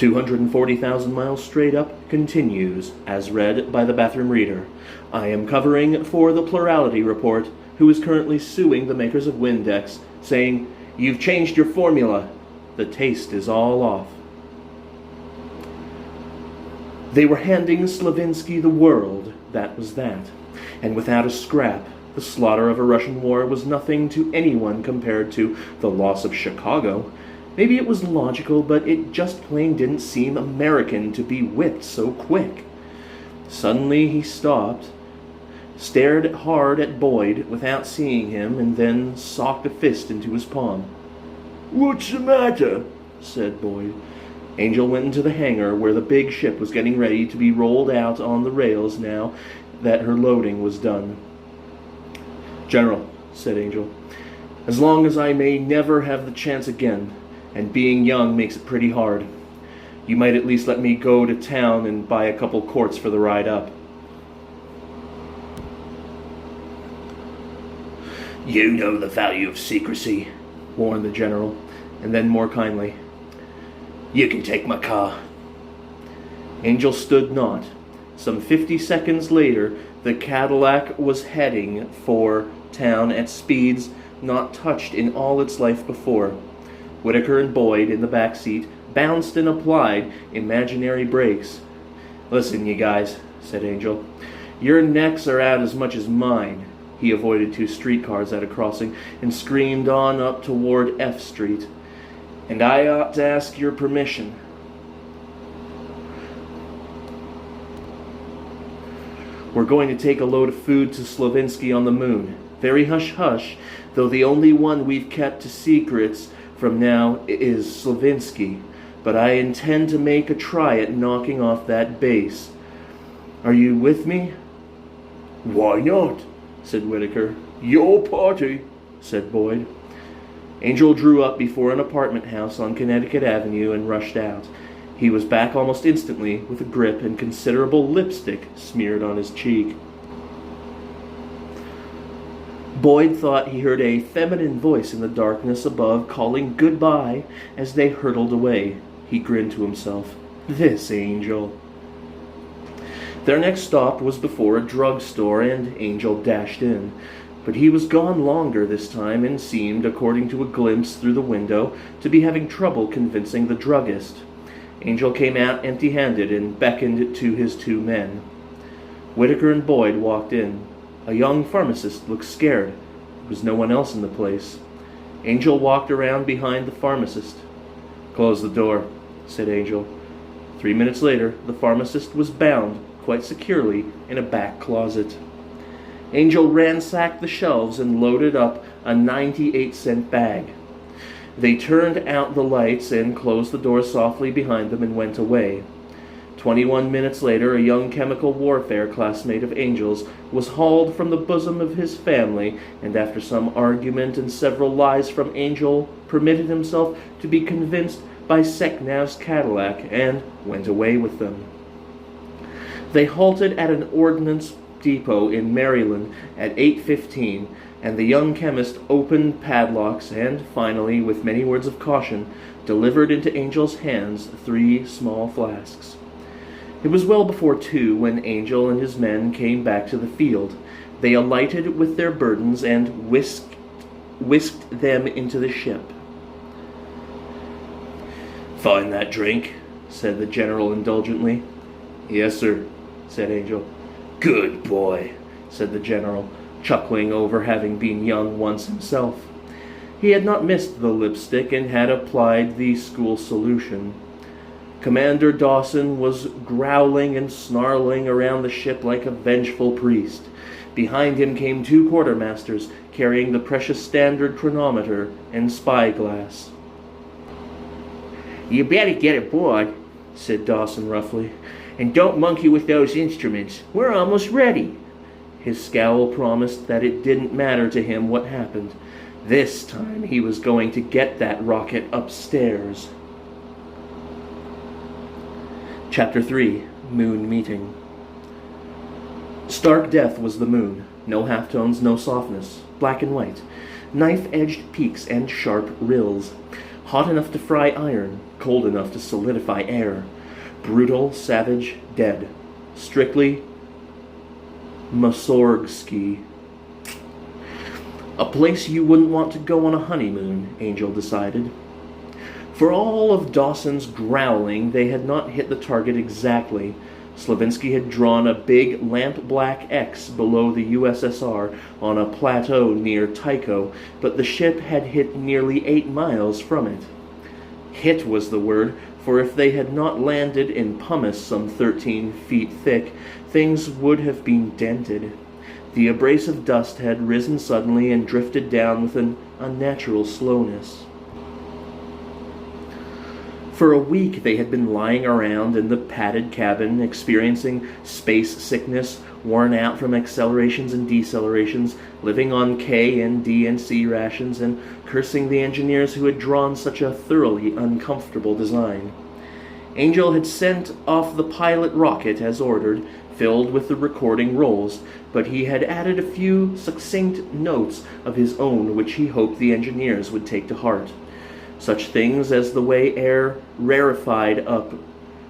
240,000 miles straight up continues, as read by the bathroom reader. I am covering for the Plurality Report, who is currently suing the makers of Windex, saying, "You've changed your formula. The taste is all off." They were handing Slavinsky the world, that was that. And without a scrap, the slaughter of a Russian war was nothing to anyone compared to the loss of Chicago. Maybe it was logical, but it just plain didn't seem American to be whipped so quick. Suddenly he stopped, stared hard at Boyd without seeing him, and then socked a fist into his palm. "What's the matter?" said Boyd. Angel went into the hangar where the big ship was getting ready to be rolled out on the rails now that her loading was done. "General," said Angel, "as long as I may never have the chance again, and being young makes it pretty hard, you might at least let me go to town and buy a couple quarts for the ride up." "You know the value of secrecy," warned the general, and then more kindly, "You can take my car." Angel stood not. Some 50 seconds later, the Cadillac was heading for town at speeds not touched in all its life before. Whitaker and Boyd, in the back seat, bounced and applied imaginary brakes. "Listen, you guys," said Angel. "Your necks are out as much as mine." He avoided 2 streetcars at a crossing and screamed on up toward F Street. "And I ought to ask your permission." "We're going to take a load of food to Slavinsky on the moon. Very hush-hush, though the only one we've kept to secrets from now is Slavinsky. But I intend to make a try at knocking off that base. Are you with me?" "Why not?" said Whitaker. "Your party," said Boyd. Angel drew up before an apartment house on Connecticut Avenue and rushed out. He was back almost instantly with a grip and considerable lipstick smeared on his cheek. Boyd thought he heard a feminine voice in the darkness above calling goodbye as they hurtled away. He grinned to himself. This Angel. Their next stop was before a drugstore, and Angel dashed in. But he was gone longer this time and seemed, according to a glimpse through the window, to be having trouble convincing the druggist. Angel came out empty-handed and beckoned to his 2 men. Whitaker and Boyd walked in. A young pharmacist looked scared. There was no one else in the place. Angel walked around behind the pharmacist. "Close the door," said Angel. 3 minutes later, the pharmacist was bound quite securely in a back closet. Angel ransacked the shelves and loaded up a 98-cent bag. They turned out the lights and closed the door softly behind them and went away. 21 minutes later, a young chemical warfare classmate of Angel's was hauled from the bosom of his family, and after some argument and several lies from Angel, permitted himself to be convinced by Seknav's Cadillac and went away with them. They halted at an ordnance depot in Maryland at 8:15, and the young chemist opened padlocks and, finally, with many words of caution, delivered into Angel's hands 3 small flasks. It was well before 2 when Angel and his men came back to the field. They alighted with their burdens and whisked them into the ship. "Find that drink?" said the general indulgently. "Yes, sir," said Angel. "Good boy," said the general, chuckling over having been young once himself. He had not missed the lipstick and had applied the school solution. Commander Dawson was growling and snarling around the ship like a vengeful priest. Behind him came 2 quartermasters carrying the precious standard chronometer and spyglass. "You better get aboard," said Dawson roughly, "and don't monkey with those instruments. We're almost ready." His scowl promised that it didn't matter to him what happened. This time he was going to get that rocket upstairs. Chapter 3. Moon Meeting. Stark death was the moon. No halftones, no softness. Black and white. Knife-edged peaks and sharp rills. Hot enough to fry iron, cold enough to solidify air. Brutal, savage, dead. Strictly Mussorgsky. A place you wouldn't want to go on a honeymoon, Angel decided. For all of Dawson's growling, they had not hit the target exactly. Slavinsky had drawn a big lamp-black X below the USSR on a plateau near Tycho, but the ship had hit nearly 8 miles from it. Hit was the word, for if they had not landed in pumice some 13 feet thick, things would have been dented. The abrasive dust had risen suddenly and drifted down with an unnatural slowness. For a week they had been lying around in the padded cabin, experiencing space sickness, worn out from accelerations and decelerations, living on K and D and C rations, and cursing the engineers who had drawn such a thoroughly uncomfortable design. Angel had sent off the pilot rocket as ordered, filled with the recording rolls, but he had added a few succinct notes of his own which he hoped the engineers would take to heart. Such things as the way air rarefied up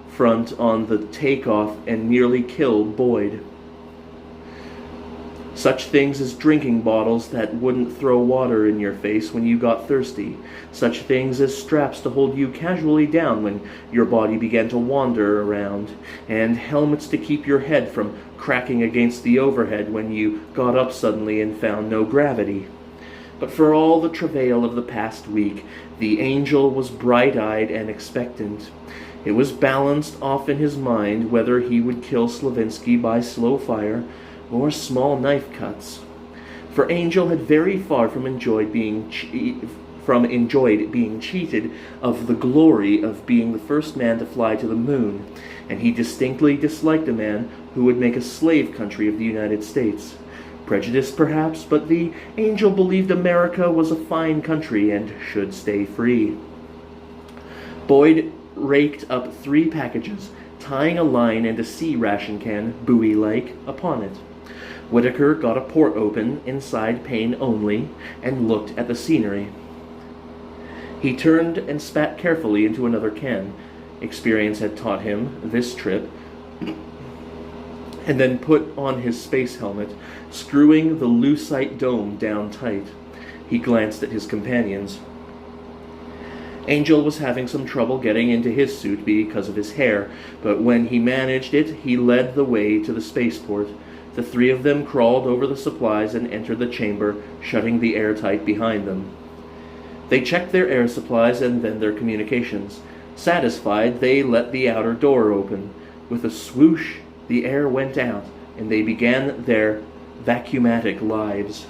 front on the takeoff and nearly killed Boyd. Such things as drinking bottles that wouldn't throw water in your face when you got thirsty. Such things as straps to hold you casually down when your body began to wander around, and helmets to keep your head from cracking against the overhead when you got up suddenly and found no gravity. But for all the travail of the past week, the Angel was bright-eyed and expectant. It was balanced off in his mind whether he would kill Slavinsky by slow fire or small knife cuts. For Angel had very far from enjoyed being cheated of the glory of being the first man to fly to the moon, and he distinctly disliked a man who would make a slave country of the United States. Prejudice, perhaps, but the Angel believed America was a fine country and should stay free. Boyd raked up 3 packages, tying a line and a C ration can, buoy-like, upon it. Whitaker got a port open, inside pane only, and looked at the scenery. He turned and spat carefully into another can. Experience had taught him, this trip, and then put on his space helmet, screwing the lucite dome down tight. He glanced at his companions. Angel was having some trouble getting into his suit because of his hair, but when he managed it, he led the way to the spaceport. The 3 of them crawled over the supplies and entered the chamber, shutting the airtight behind them. They checked their air supplies and then their communications. Satisfied, they let the outer door open. With a swoosh, the air went out, and they began their vacuumatic lives.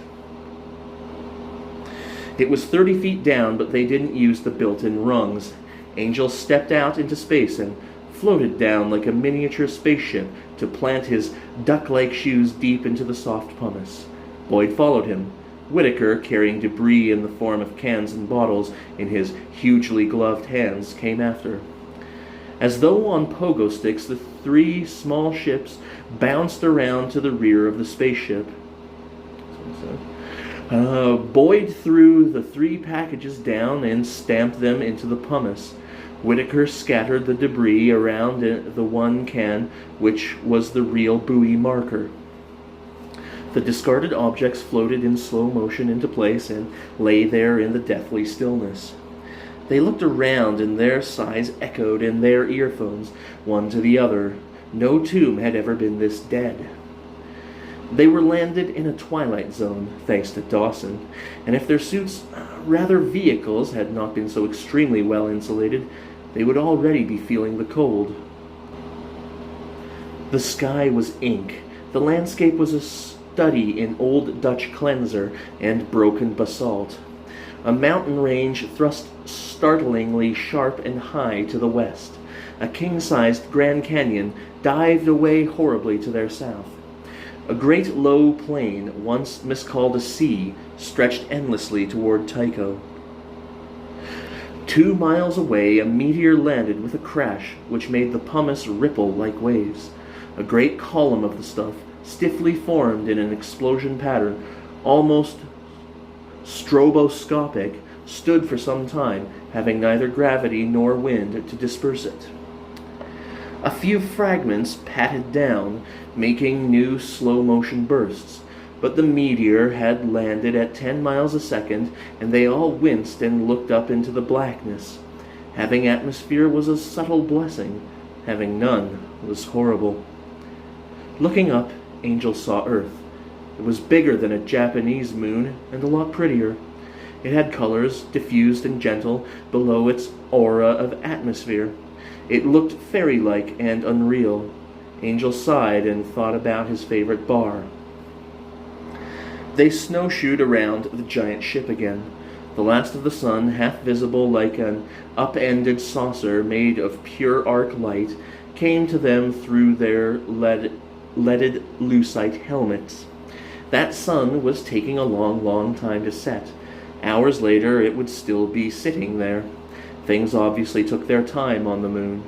It was 30 feet down, but they didn't use the built-in rungs. Angel stepped out into space and floated down like a miniature spaceship to plant his duck-like shoes deep into the soft pumice. Boyd followed him. Whitaker, carrying debris in the form of cans and bottles in his hugely gloved hands, came after. As though on pogo sticks, the 3 small ships bounced around to the rear of the spaceship. Boyd threw the 3 packages down and stamped them into the pumice. Whitaker scattered the debris around the 1 can, which was the real buoy marker. The discarded objects floated in slow motion into place and lay there in the deathly stillness. They looked around, and their sighs echoed in their earphones, one to the other. No tomb had ever been this dead. They were landed in a twilight zone, thanks to Dawson, and if their suits, rather vehicles, had not been so extremely well insulated, they would already be feeling the cold. The sky was ink. The landscape was a study in old Dutch cleanser and broken basalt. A mountain range thrust startlingly sharp and high to the west. A king-sized Grand Canyon dived away horribly to their south. A great low plain, once miscalled a sea, stretched endlessly toward Tycho. 2 miles away, a meteor landed with a crash which made the pumice ripple like waves. A great column of the stuff, stiffly formed in an explosion pattern, almost stroboscopic, stood for some time, having neither gravity nor wind to disperse it. A few fragments patted down, making new slow-motion bursts, but the meteor had landed at 10 miles a second, and they all winced and looked up into the blackness. Having atmosphere was a subtle blessing. Having none was horrible. Looking up, Angel saw Earth. It was bigger than a Japanese moon and a lot prettier. It had colors, diffused and gentle, below its aura of atmosphere. It looked fairy-like and unreal. Angel sighed and thought about his favorite bar. They snowshoed around the giant ship again. The last of the sun, half visible like an upended saucer made of pure arc light, came to them through their leaded lucite helmets. That sun was taking a long, long time to set. Hours later, it would still be sitting there. Things obviously took their time on the moon.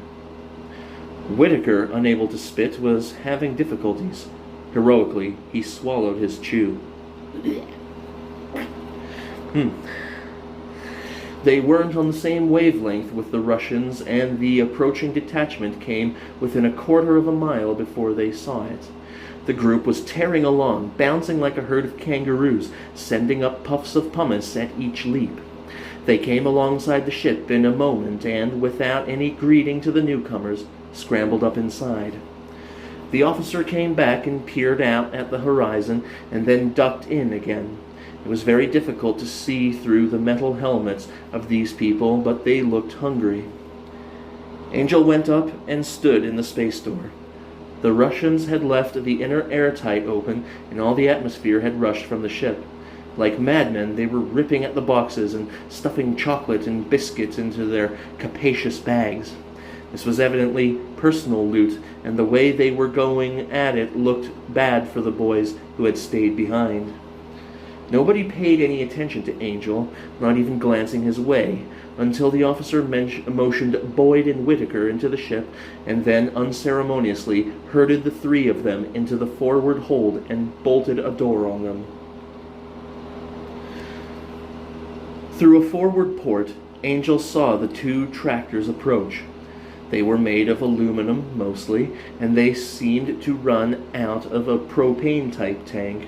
Whitaker, unable to spit, was having difficulties. Heroically, he swallowed his chew. They weren't on the same wavelength with the Russians, and the approaching detachment came within a quarter of a mile before they saw it. The group was tearing along, bouncing like a herd of kangaroos, sending up puffs of pumice at each leap. They came alongside the ship in a moment, and, without any greeting to the newcomers, scrambled up inside. The officer came back and peered out at the horizon, and then ducked in again. It was very difficult to see through the metal helmets of these people, but they looked hungry. Angel went up and stood in the space door. The Russians had left the inner airtight open, and all the atmosphere had rushed from the ship. Like madmen, they were ripping at the boxes and stuffing chocolate and biscuits into their capacious bags. This was evidently personal loot, and the way they were going at it looked bad for the boys who had stayed behind. Nobody paid any attention to Angel, not even glancing his way, until the officer motioned Boyd and Whitaker into the ship, and then unceremoniously herded the three of them into the forward hold and bolted a door on them. Through a forward port, Angel saw the two tractors approach. They were made of aluminum, mostly, and they seemed to run out of a propane-type tank.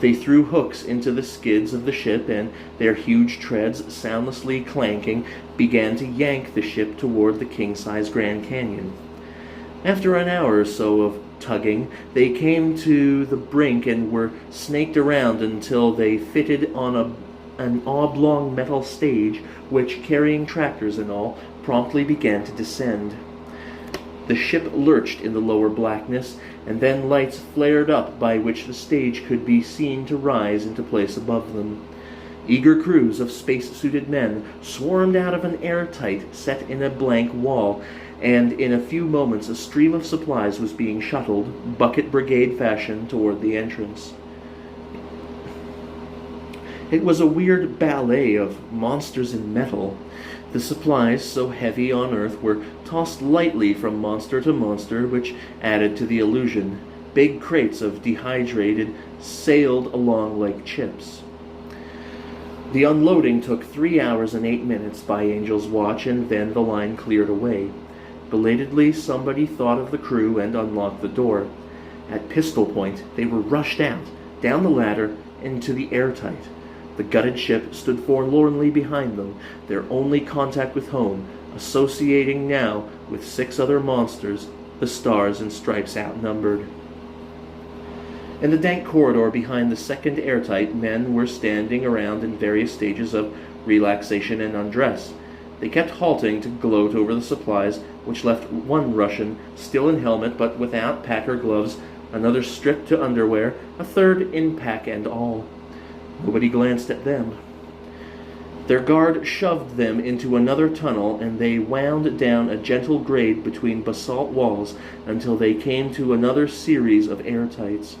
They threw hooks into the skids of the ship, and their huge treads, soundlessly clanking, began to yank the ship toward the king-size Grand Canyon. After an hour or so of tugging, they came to the brink and were snaked around until they fitted on an oblong metal stage which, carrying tractors and all, promptly began to descend. The ship lurched in the lower blackness, and then lights flared up by which the stage could be seen to rise into place above them. Eager crews of space-suited men swarmed out of an airtight set in a blank wall, and in a few moments a stream of supplies was being shuttled, bucket brigade fashion, toward the entrance. It was a weird ballet of monsters in metal. The supplies, so heavy on Earth, were tossed lightly from monster to monster, which added to the illusion. Big crates of dehydrated sailed along like chips. The unloading took 3 hours and 8 minutes by Angel's watch, and then the line cleared away. Belatedly, somebody thought of the crew and unlocked the door. At pistol point, they were rushed out, down the ladder, into the airtight. The gutted ship stood forlornly behind them, their only contact with home, associating now with 6 other monsters, the Stars and Stripes outnumbered. In the dank corridor behind the second airtight, men were standing around in various stages of relaxation and undress. They kept halting to gloat over the supplies, which left one Russian, still in helmet but without pack or gloves, another stripped to underwear, a third in pack and all. Nobody glanced at them. Their guard shoved them into another tunnel, and they wound down a gentle grade between basalt walls until they came to another series of airtights.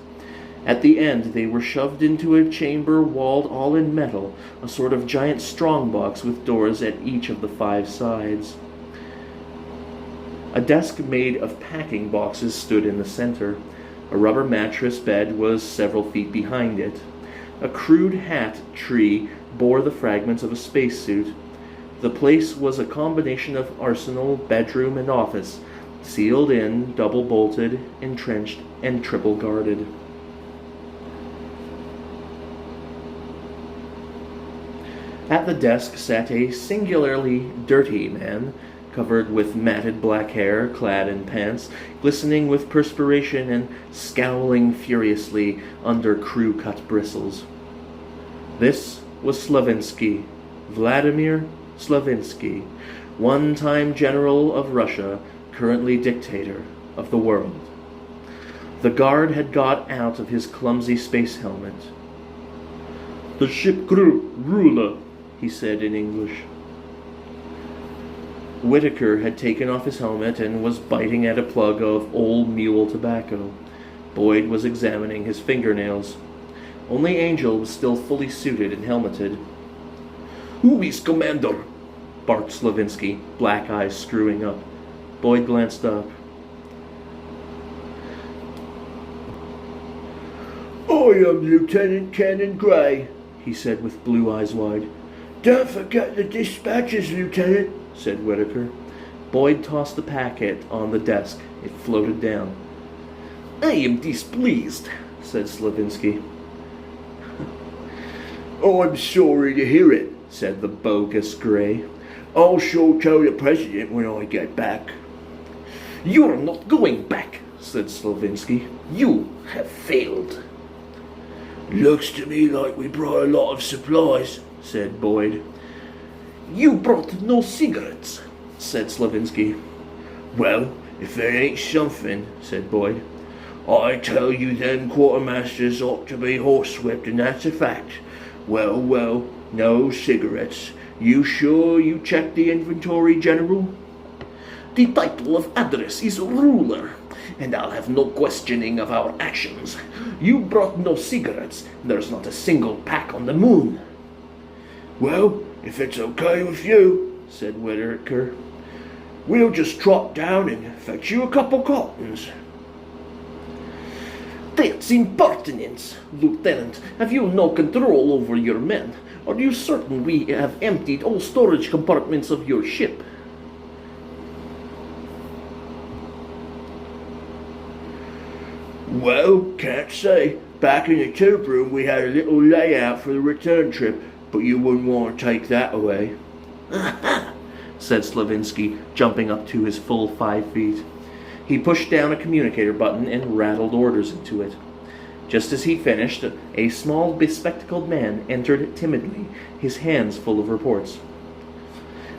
At the end, they were shoved into a chamber walled all in metal, a sort of giant strongbox with doors at each of the 5 sides. A desk made of packing boxes stood in the center. A rubber mattress bed was several feet behind it. A crude hat tree bore the fragments of a spacesuit. The place was a combination of arsenal, bedroom, and office, sealed in, double-bolted, entrenched, and triple-guarded. At the desk sat a singularly dirty man, covered with matted black hair, clad in pants, glistening with perspiration and scowling furiously under crew-cut bristles. This was Slavinsky, Vladimir Slavinsky, one-time general of Russia, currently dictator of the world. The guard had got out of his clumsy space helmet. "The ship crew, ruler," he said in English. Whitaker had taken off his helmet and was biting at a plug of old mule tobacco. Boyd was examining his fingernails. Only Angel was still fully suited and helmeted. "Who is commander?" barked Slavinsky, black eyes screwing up. Boyd glanced up. "I am Lieutenant Cannon Gray," he said with blue eyes wide. "Don't forget the dispatches, Lieutenant," said Whitaker. Boyd tossed the packet on the desk. It floated down. "I am displeased," said Slavinsky. "I'm sorry to hear it," said the bogus Gray. "I'll sure tell the President when I get back." "You're not going back," said Slavinsky. "You have failed." "Looks to me like we brought a lot of supplies," said Boyd. "You brought no cigarettes," said Slavinsky. "Well, if there ain't something," said Boyd. "I tell you them quartermasters ought to be horsewhipped, and that's a fact. Well, well, no cigarettes. You sure you checked the inventory, General?" "The title of address is ruler, and I'll have no questioning of our actions. You brought no cigarettes. There's not a single pack on the moon." "Well, if it's okay with you," said Whitaker, "we'll just trot down and fetch you a couple cartons." "That's impertinence, Lieutenant. Have you no control over your men? Are you certain we have emptied all storage compartments of your ship?" "Well, can't say. Back in the tube room we had a little layout for the return trip, but you wouldn't want to take that away." "Aha!" said Slavinsky, jumping up to his full 5 feet. He pushed down a communicator button and rattled orders into it. Just as he finished, a small, bespectacled man entered timidly, his hands full of reports.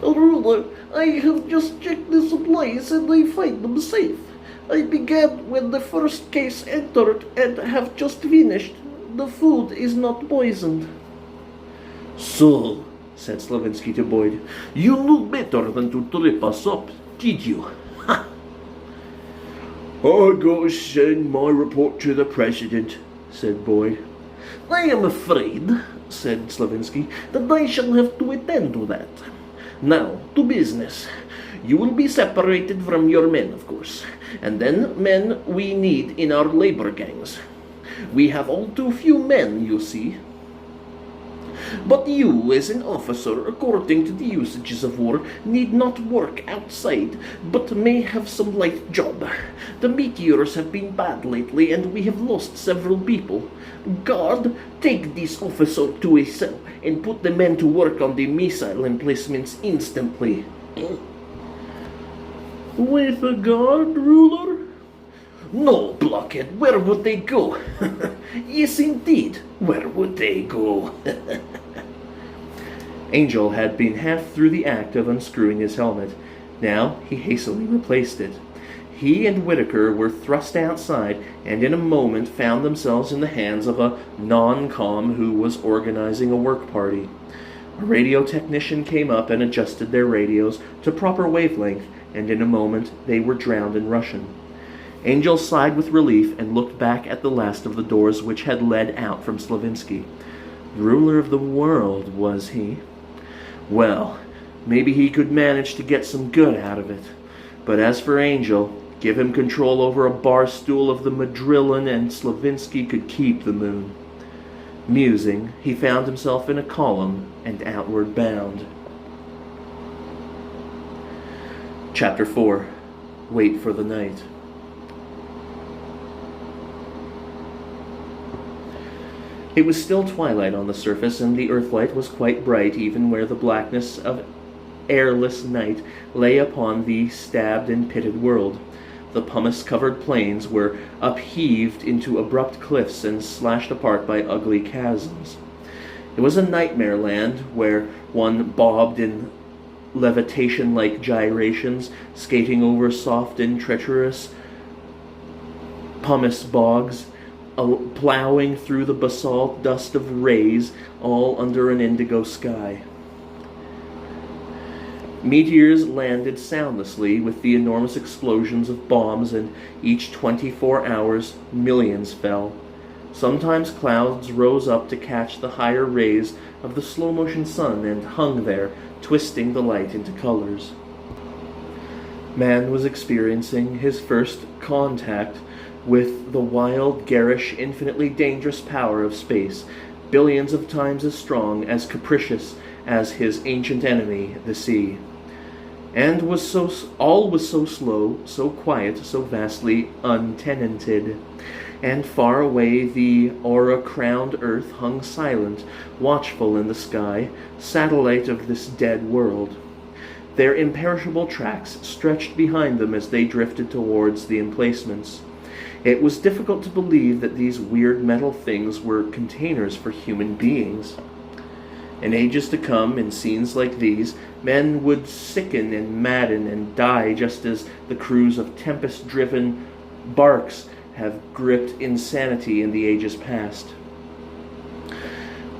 "Ruler, I have just checked the supplies and I find them safe. I began when the first case entered and have just finished. The food is not poisoned." "So," said Slavinsky to Boyd, "you knew better than to trip us up, did you? Ha!" "I gotta send my report to the President," said Boyd. "I am afraid," said Slavinsky, "that I shall have to attend to that. Now, to business. You will be separated from your men, of course, and then men we need in our labor gangs. We have all too few men, you see. But you, as an officer, according to the usages of war, need not work outside, but may have some light job. The meteors have been bad lately, and we have lost several people. Guard, take this officer to a cell, and put the men to work on the missile emplacements instantly." "With a guard, ruler?" "No, blockhead, where would they go?" "Yes, indeed, where would they go?" Angel had been half through the act of unscrewing his helmet. Now he hastily replaced it. He and Whitaker were thrust outside, and in a moment found themselves in the hands of a non-com who was organizing a work party. A radio technician came up and adjusted their radios to proper wavelength, and in a moment they were drowned in Russian. Angel sighed with relief and looked back at the last of the doors which had led out from Slavinsky. Ruler of the world, was he? Well, maybe he could manage to get some good out of it. But as for Angel, give him control over a bar stool of the Madrillen and Slavinsky could keep the moon. Musing, he found himself in a column and outward bound. Chapter 4. Wait for the night. It was still twilight on the surface, and the earthlight was quite bright even where the blackness of airless night lay upon the stabbed and pitted world. The pumice-covered plains were upheaved into abrupt cliffs and slashed apart by ugly chasms. It was a nightmare land where one bobbed in levitation-like gyrations, skating over soft and treacherous pumice bogs, plowing through the basalt dust of rays, all under an indigo sky. Meteors landed soundlessly with the enormous explosions of bombs, and each 24 hours millions fell. Sometimes clouds rose up to catch the higher rays of the slow-motion sun and hung there, twisting the light into colors. Man was experiencing his first contact with the wild, garish, infinitely dangerous power of space, billions of times as strong, as capricious as his ancient enemy, the sea. And all was so slow, so quiet, so vastly untenanted. And far away the aura-crowned earth hung silent, watchful in the sky, satellite of this dead world. Their imperishable tracks stretched behind them as they drifted towards the emplacements. It was difficult to believe that these weird metal things were containers for human beings. In ages to come, in scenes like these, men would sicken and madden and die just as the crews of tempest-driven barks have gripped insanity in the ages past.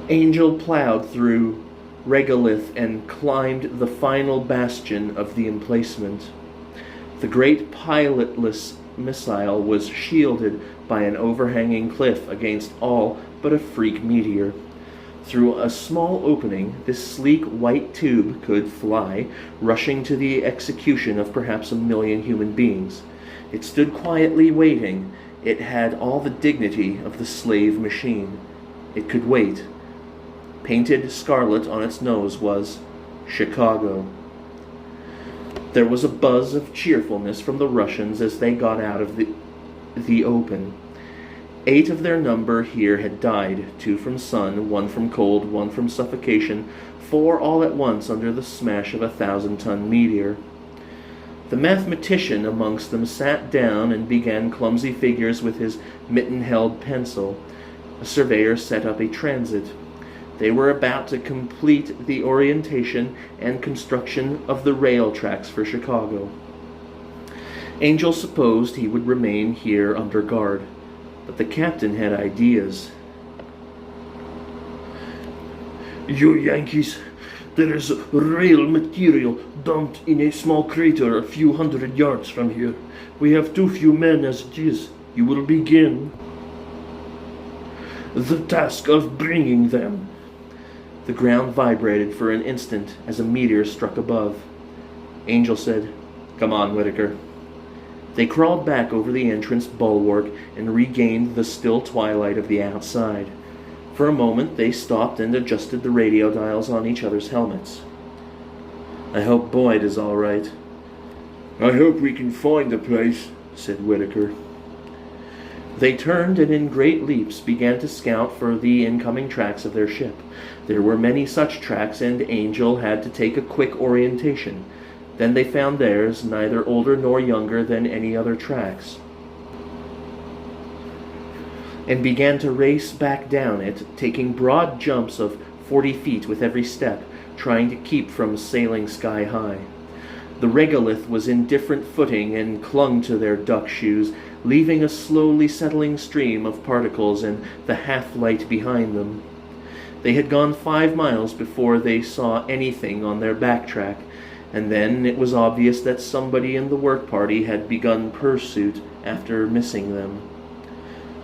Angel plowed through regolith and climbed the final bastion of the emplacement. The great pilotless missile was shielded by an overhanging cliff against all but a freak meteor. Through a small opening, this sleek white tube could fly, rushing to the execution of perhaps 1 million human beings. It stood quietly waiting. It had all the dignity of the slave machine. It could wait. Painted scarlet on its nose was Chicago. There was a buzz of cheerfulness from the Russians as they got out of the open. 8 of their number here had died, 2 from sun, 1 from cold, 1 from suffocation, 4 all at once under the smash of a 1,000-ton meteor. The mathematician amongst them sat down and began clumsy figures with his mitten-held pencil. A surveyor set up a transit. They were about to complete the orientation and construction of the rail tracks for Chicago. Angel supposed he would remain here under guard, but the captain had ideas. You Yankees, there is rail material dumped in a small crater a few hundred yards from here. We have too few men as it is. You will begin the task of bringing them. The ground vibrated for an instant as a meteor struck above. Angel said, "Come on, Whitaker." They crawled back over the entrance bulwark and regained the still twilight of the outside. For a moment they stopped and adjusted the radio dials on each other's helmets. "I hope Boyd is all right." "I hope we can find the place," said Whitaker. They turned and in great leaps began to scout for the incoming tracks of their ship. There were many such tracks, and Angel had to take a quick orientation. Then they found theirs, neither older nor younger than any other tracks, and began to race back down it, taking broad jumps of 40 feet with every step, trying to keep from sailing sky high. The regolith was in different footing and clung to their duck shoes, leaving a slowly settling stream of particles and the half-light behind them. They had gone 5 miles before they saw anything on their backtrack, and then it was obvious that somebody in the work party had begun pursuit after missing them.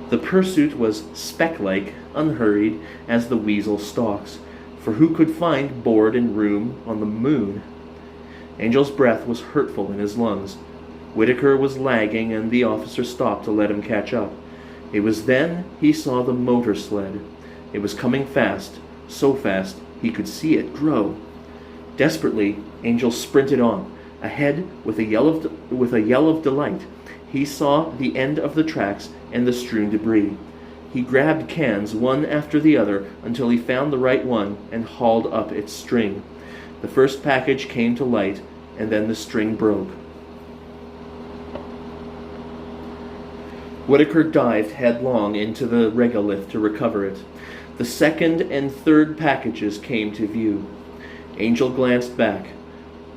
The pursuit was speck-like, unhurried, as the weasel stalks, for who could find board and room on the moon? Angel's breath was hurtful in his lungs. Whitaker was lagging, and the officer stopped to let him catch up. It was then he saw the motor sled. It was coming fast, so fast he could see it grow. Desperately, Angel sprinted on, ahead with a yell of delight. He saw the end of the tracks and the strewn debris. He grabbed cans one after the other until he found the right one and hauled up its string. The first package came to light, and then the string broke. Whitaker dived headlong into the regolith to recover it. The second and third packages came to view. Angel glanced back.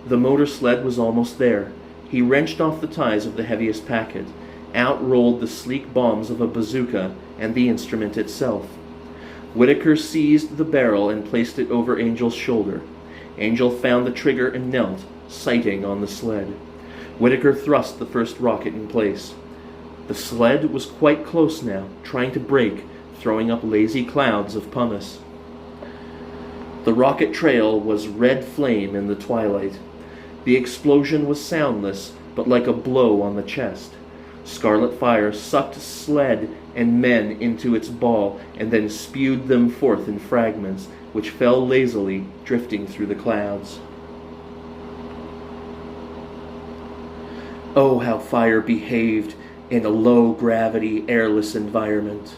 The motor sled was almost there. He wrenched off the ties of the heaviest packet. Out rolled the sleek bombs of a bazooka and the instrument itself. Whitaker seized the barrel and placed it over Angel's shoulder. Angel found the trigger and knelt, sighting on the sled. Whitaker thrust the first rocket in place. The sled was quite close now, trying to break, throwing up lazy clouds of pumice. The rocket trail was red flame in the twilight. The explosion was soundless, but like a blow on the chest. Scarlet fire sucked sled and men into its ball and then spewed them forth in fragments, which fell lazily, drifting through the clouds. Oh, how fire behaved in a low-gravity, airless environment.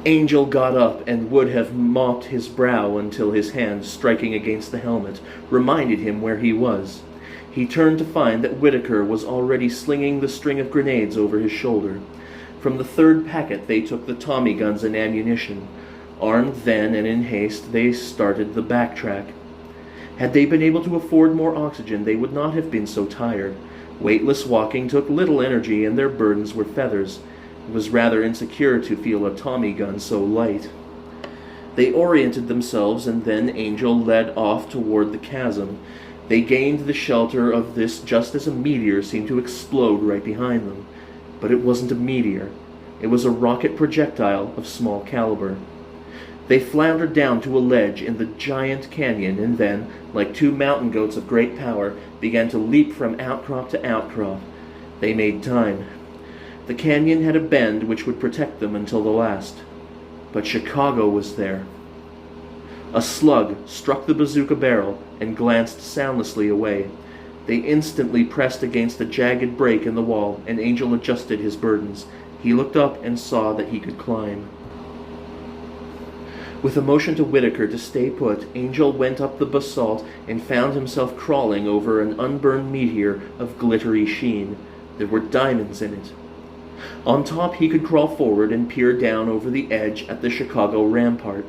Angel got up and would have mopped his brow until his hand, striking against the helmet, reminded him where he was. He turned to find that Whitaker was already slinging the string of grenades over his shoulder. From the third packet they took the Tommy guns and ammunition. Armed then and in haste, they started the backtrack. Had they been able to afford more oxygen, they would not have been so tired. Weightless walking took little energy, and their burdens were feathers. It was rather insecure to feel a Tommy gun so light. They oriented themselves, and then Angel led off toward the chasm. They gained the shelter of this just as a meteor seemed to explode right behind them. But it wasn't a meteor. It was a rocket projectile of small caliber. They floundered down to a ledge in the giant canyon and then, like two mountain goats of great power, began to leap from outcrop to outcrop. They made time. The canyon had a bend which would protect them until the last. But Chicago was there. A slug struck the bazooka barrel and glanced soundlessly away. They instantly pressed against a jagged break in the wall, and Angel adjusted his burdens. He looked up and saw that he could climb. With a motion to Whitaker to stay put, Angel went up the basalt and found himself crawling over an unburned meteor of glittery sheen. There were diamonds in it. On top he could crawl forward and peer down over the edge at the Chicago rampart.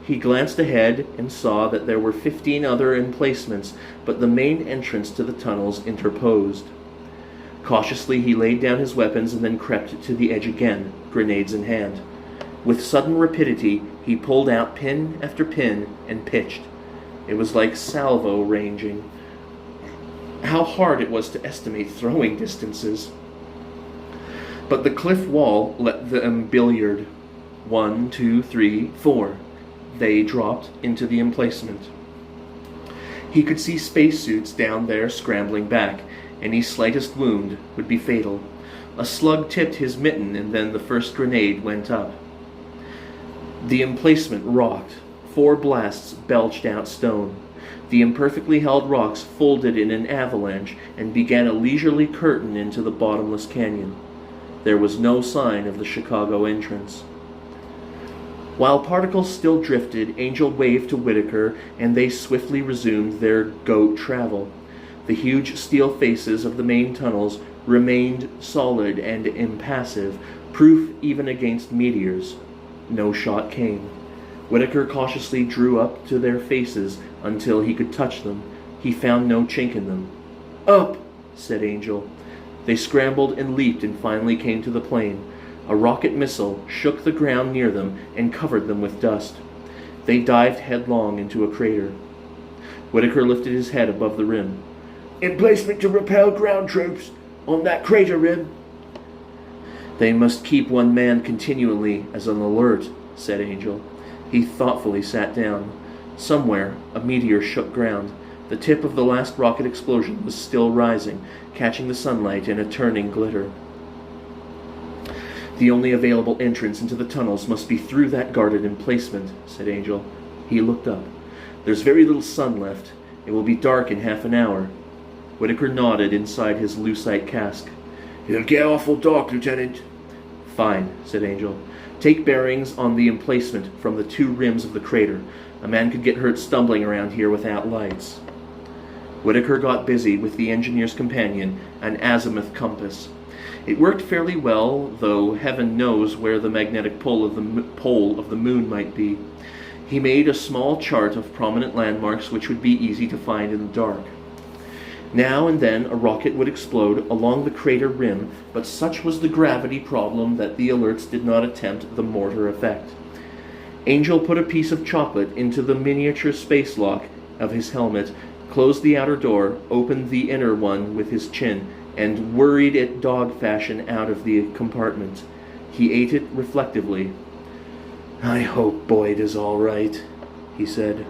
He glanced ahead and saw that there were 15 other emplacements, but the main entrance to the tunnels interposed. Cautiously he laid down his weapons and then crept to the edge again, grenades in hand. With sudden rapidity, he pulled out pin after pin and pitched. It was like salvo ranging. How hard it was to estimate throwing distances. But the cliff wall let them billiard. 1, 2, 3, 4. They dropped into the emplacement. He could see spacesuits down there scrambling back. Any slightest wound would be fatal. A slug tipped his mitten, and then the first grenade went up. The emplacement rocked. 4 blasts belched out stone. The imperfectly held rocks folded in an avalanche and began a leisurely curtain into the bottomless canyon. There was no sign of the Chicago entrance. While particles still drifted, Angel waved to Whitaker, and they swiftly resumed their goat travel. The huge steel faces of the main tunnels remained solid and impassive, proof even against meteors. No shot came. Whitaker cautiously drew up to their faces until he could touch them. He found no chink in them. "Up!" said Angel. They scrambled and leaped and finally came to the plain. A rocket missile shook the ground near them and covered them with dust. They dived headlong into a crater. Whitaker lifted his head above the rim. "Emplacement to repel ground troops on that crater rim." "They must keep one man continually as an alert," said Angel. He thoughtfully sat down. Somewhere, a meteor shook ground. The tip of the last rocket explosion was still rising, catching the sunlight in a turning glitter. The only available entrance into the tunnels must be through that guarded emplacement, said Angel. He looked up. There's very little sun left. It will be dark in half an hour. Whitaker nodded inside his lucite cask. It'll get awful dark, Lieutenant. Fine, said Angel. Take bearings on the emplacement from the 2 rims of the crater. A man could get hurt stumbling around here without lights. Whitaker got busy with the engineer's companion, an azimuth compass. It worked fairly well, though heaven knows where the magnetic pole of the moon might be. He made a small chart of prominent landmarks which would be easy to find in the dark. Now and then a rocket would explode along the crater rim, but such was the gravity problem that the alerts did not attempt the mortar effect. Angel put a piece of chocolate into the miniature space lock of his helmet, closed the outer door, opened the inner one with his chin, and worried it dog fashion out of the compartment. He ate it reflectively. I hope Boyd is all right, he said.